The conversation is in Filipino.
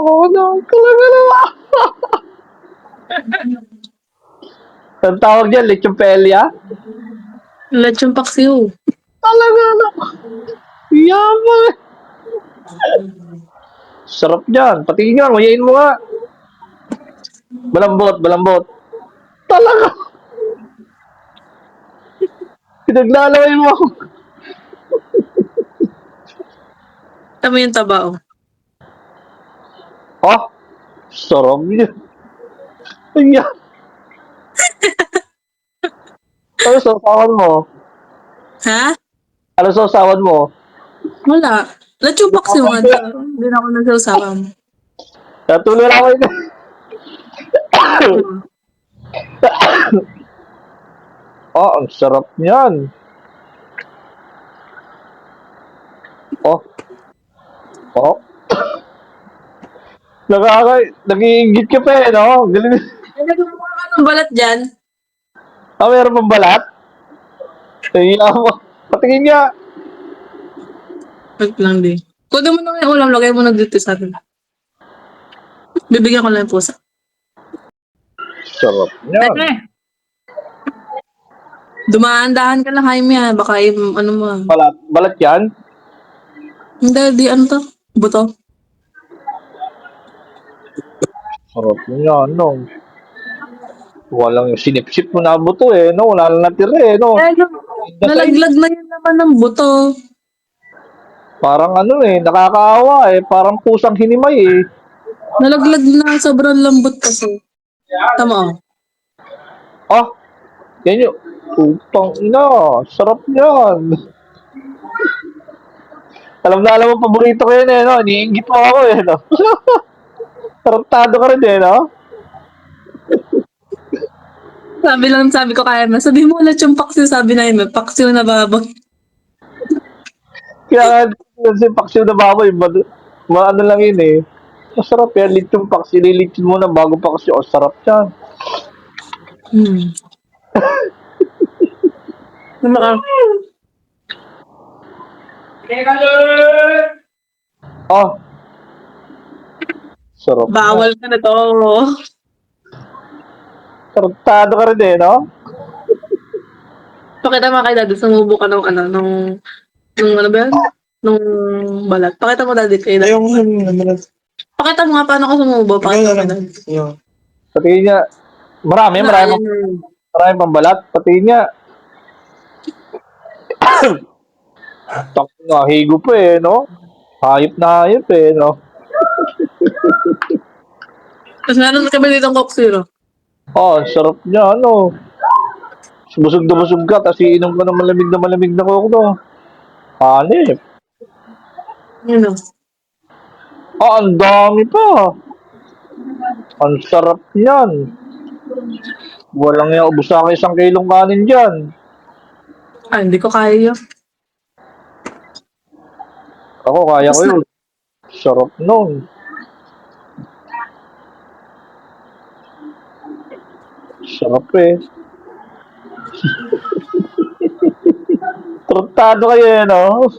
Ako na, talaga naman. Ang tawag dyan, lechon pelia? Lechon paksiw. Talaga naman. Yaman. Sarap dyan. Patingin nga, mayain mo nga. Balambot, balambot. Talaga. Pinaglalaway mo ako. Tama yung taba, oh. Ah, sarap yun. Ayan. Ano sausawan mo? Ha? Ano sausawan mo? Wala. Lechon paksiw nga. Hindi na ako nagsasawam. Natuloy lang ako yun. Ah, ang sarap niyan. Oh, oh. Nag-iingit ka pa eh, no? Galing. Nagagawa ka ng balat dyan. Ah, meron pang balat? Ayan mo. Patingin nga. Wait lang din. Kunin mo na yung ulam. Lagay mo na dito sa akin. Bibigyan ko lang yung pusa. Sarap niyan. Teke. Dumaan-dahan ka lang, Jaime, ha. Baka yung, ano mo. Balat, balat yan? Hindi, di ano to? Buto. Sarap niyan, no? Walang sinipsip mo na buto eh, no? Wala na natira eh, no? Nalaglag na yung laman ng buto. Parang ano eh, nakakaawa eh. Parang pusang hinimay eh. Nalaglag na, sobrang lambot kasi. Tama, oh. Ah, yan yung, putang ina, sarap yan. Alam mo, paborito ko yun eh, no? Iniinggit mo ako eh, no? Tarantado ka rin eh, no? Sabi ko kaya na. Sabi mo ulit yung paksiw, sabi na yun. Paksiw na babag. Kaya kasi paksiw na baboy, ano lang yun eh. Masarap yan, lechon paksiw, lilitsin mo na bago paksiw. Oh, sarap yan. Hmm. Ah, sarap yan. Bawal ka na to. Tarantado ka rin eh, no? Pakita mo kay daddy, sumubo ka nung ano, nung ano ba yan? Nung balat. Pakita mo daddy kay daddy. Pakita mo nga paano ka sumubo. Pakita mo kay daddy. Pati niya, marami pang balat. Pati niya, tak na, higo pa eh, no? Hayop na hayop eh, no? Tapos meron ka ba ditong Coke Zero? Oh, sarap niya, ano? Busog na busog ka, tapos iinom ka ng malamig na coke, no? Hanip. Yun o. Ah, ang dami pa. Ang sarap niyan. Walang yung ubus sa akin 1 kilong kanin dyan. Ah, hindi ko kaya yun. Ako, kaya ko yun. Sarap nun. Sarap eh. Trotado kayo eh, no?